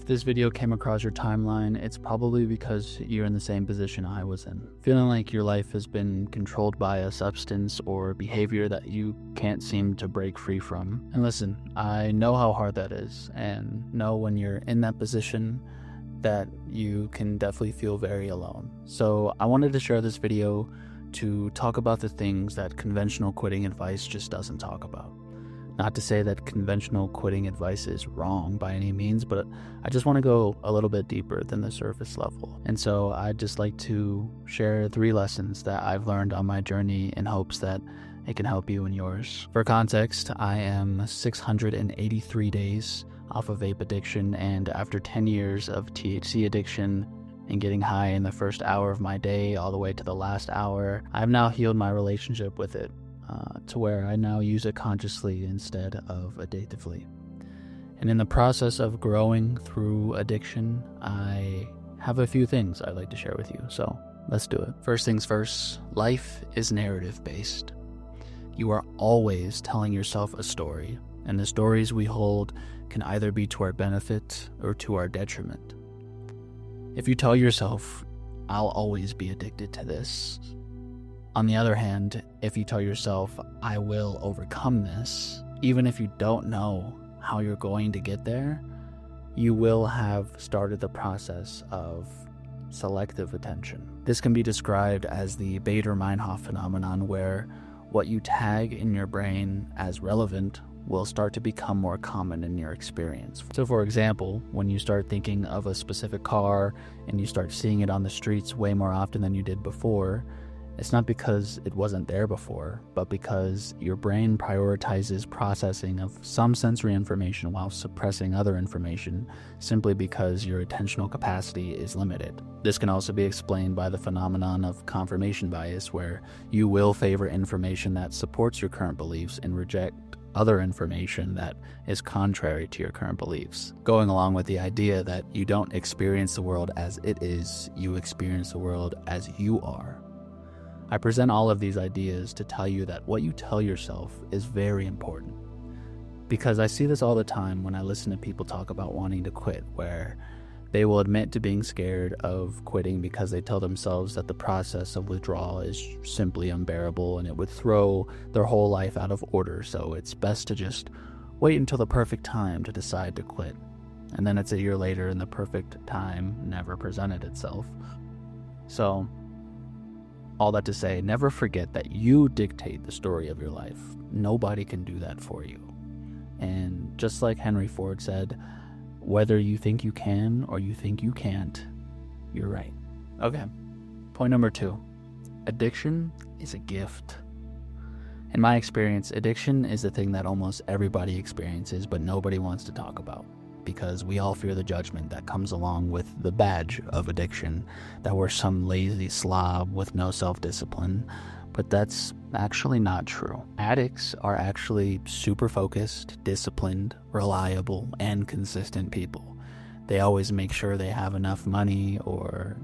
If this video came across your timeline, it's probably because you're in the same position I was in. Feeling like your life has been controlled by a substance or behavior that you can't seem to break free from. And listen, I know how hard that is, and know when you're in that position that you can definitely feel very alone. So I wanted to share this video to talk about the things that conventional quitting advice just doesn't talk about. Not to say that conventional quitting advice is wrong by any means, but I just want to go a little bit deeper than the surface level. And so I'd just like to share 3 lessons that I've learned on my journey in hopes that it can help you in yours. For context, I am 683 days off of vape addiction, and after 10 years of THC addiction and getting high in the first hour of my day all the way to the last hour, I've now healed my relationship with it. To where I now use it consciously instead of addictively. And in the process of growing through addiction, I have a few things I'd like to share with you, so let's do it. First things first, life is narrative-based. You are always telling yourself a story, and the stories we hold can either be to our benefit or to our detriment. If you tell yourself, "I'll always be addicted to this," on the other hand, if you tell yourself, "I will overcome this," even if you don't know how you're going to get there, you will have started the process of selective attention. This can be described as the Baader-Meinhof phenomenon, where what you tag in your brain as relevant will start to become more common in your experience. So for example, when you start thinking of a specific car and you start seeing it on the streets way more often than you did before, it's not because it wasn't there before, but because your brain prioritizes processing of some sensory information while suppressing other information, simply because your attentional capacity is limited. This can also be explained by the phenomenon of confirmation bias, where you will favor information that supports your current beliefs and reject other information that is contrary to your current beliefs. Going along with the idea that you don't experience the world as it is, you experience the world as you are. I present all of these ideas to tell you that what you tell yourself is very important. Because I see this all the time when I listen to people talk about wanting to quit, where they will admit to being scared of quitting because they tell themselves that the process of withdrawal is simply unbearable and it would throw their whole life out of order, so it's best to just wait until the perfect time to decide to quit. And then it's a year later and the perfect time never presented itself. So, all that to say, never forget that you dictate the story of your life. Nobody can do that for you. And just like Henry Ford said, whether you think you can or you think you can't, you're right. Okay, point number 2. Addiction is a gift. In my experience, addiction is the thing that almost everybody experiences, but nobody wants to talk about, because we all fear the judgment that comes along with the badge of addiction, that we're some lazy slob with no self-discipline, but that's actually not true. Addicts are actually super focused, disciplined, reliable, and consistent people. They always make sure they have enough money or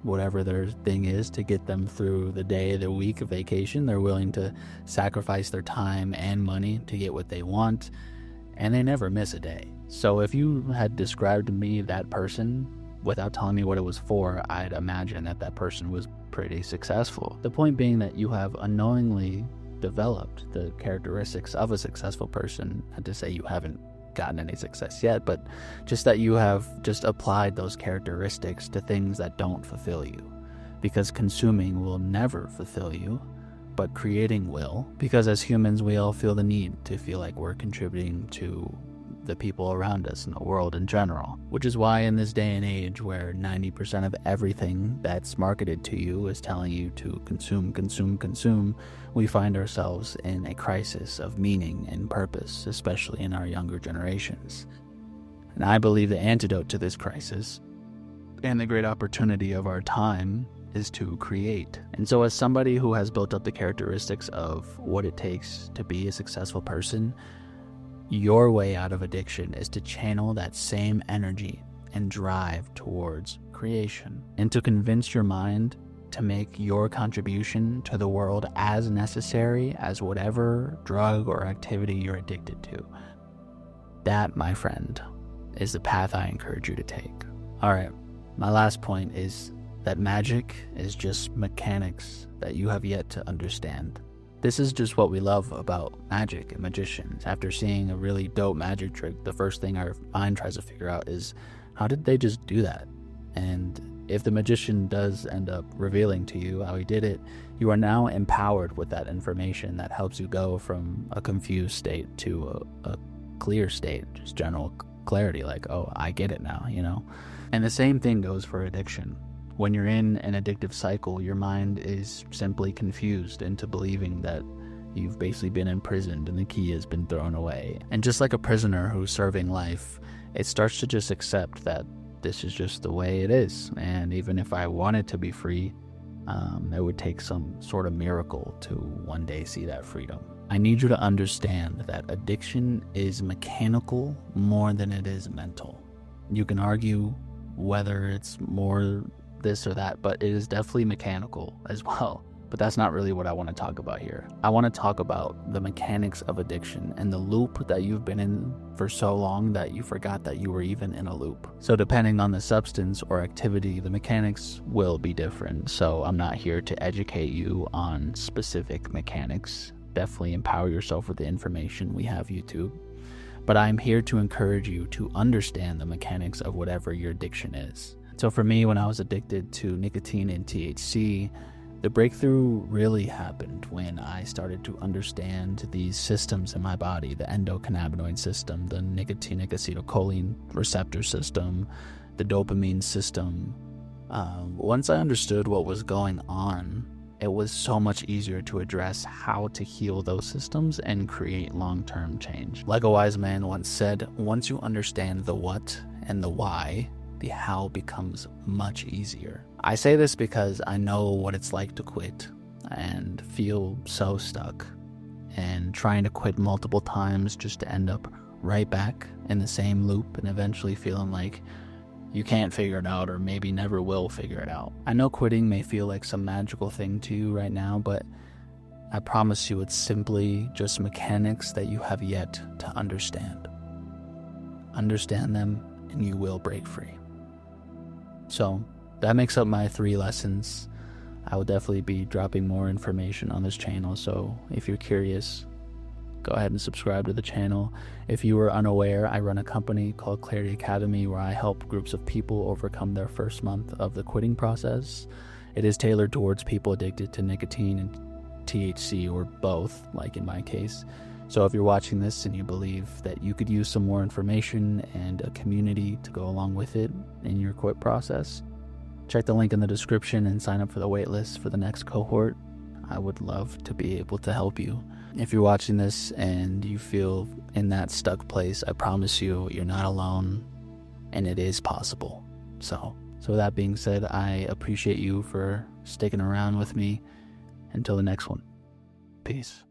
whatever their thing is to get them through the day, the week, of vacation. They're willing to sacrifice their time and money to get what they want, and they never miss a day. So if you had described to me that person without telling me what it was for, I'd imagine that that person was pretty successful. The point being that you have unknowingly developed the characteristics of a successful person. Not to say you haven't gotten any success yet, but just that you have just applied those characteristics to things that don't fulfill you. Because consuming will never fulfill you, but creating will. Because as humans, we all feel the need to feel like we're contributing to the people around us and the world in general. Which is why in this day and age where 90% of everything that's marketed to you is telling you to consume, we find ourselves in a crisis of meaning and purpose, especially in our younger generations. And I believe the antidote to this crisis and the great opportunity of our time is to create. And so as somebody who has built up the characteristics of what it takes to be a successful person, your way out of addiction is to channel that same energy and drive towards creation, and to convince your mind to make your contribution to the world as necessary as whatever drug or activity you're addicted to. That, my friend, is the path I encourage you to take. All right, my last point is that magic is just mechanics that you have yet to understand. This is just what we love about magic and magicians. After seeing a really dope magic trick, the first thing our mind tries to figure out is, how did they just do that? And if the magician does end up revealing to you how he did it, you are now empowered with that information that helps you go from a confused state to a clear state, just general clarity, like, oh, I get it now, you know? And the same thing goes for addiction. When you're in an addictive cycle, your mind is simply confused into believing that you've basically been imprisoned and the key has been thrown away. And just like a prisoner who's serving life, it starts to just accept that this is just the way it is. And even if I wanted to be free, it would take some sort of miracle to one day see that freedom. I need you to understand that addiction is mechanical more than it is mental. You can argue whether it's more this or that, but it is definitely mechanical as well. But that's not really what I want to talk about here. I want to talk about the mechanics of addiction and the loop that you've been in for so long that you forgot that you were even in a loop. So depending on the substance or activity, the mechanics will be different. So I'm not here to educate you on specific mechanics. Definitely empower yourself with the information. We have YouTube. But I'm here to encourage you to understand the mechanics of whatever your addiction is. So for me, when I was addicted to nicotine and THC, the breakthrough really happened when I started to understand these systems in my body, the endocannabinoid system, the nicotinic acetylcholine receptor system, the dopamine system. Once I understood what was going on, it was so much easier to address how to heal those systems and create long-term change. Like a wise man once said, once you understand the what and the why, the how becomes much easier. I say this because I know what it's like to quit and feel so stuck and trying to quit multiple times just to end up right back in the same loop and eventually feeling like you can't figure it out or maybe never will figure it out. I know quitting may feel like some magical thing to you right now, but I promise you it's simply just mechanics that you have yet to understand. Understand them and you will break free. So that makes up my 3 lessons. I will definitely be dropping more information on this channel, so if you're curious, go ahead and subscribe to the channel. If you were unaware, I run a company called Clarity Academy where I help groups of people overcome their first month of the quitting process. It is tailored towards people addicted to nicotine and THC or both, like in my case. So if you're watching this and you believe that you could use some more information and a community to go along with it in your quit process, check the link in the description and sign up for the waitlist for the next cohort. I would love to be able to help you. If you're watching this and you feel in that stuck place, I promise you, you're not alone and it is possible. So with that being said, I appreciate you for sticking around with me. Until the next one. Peace.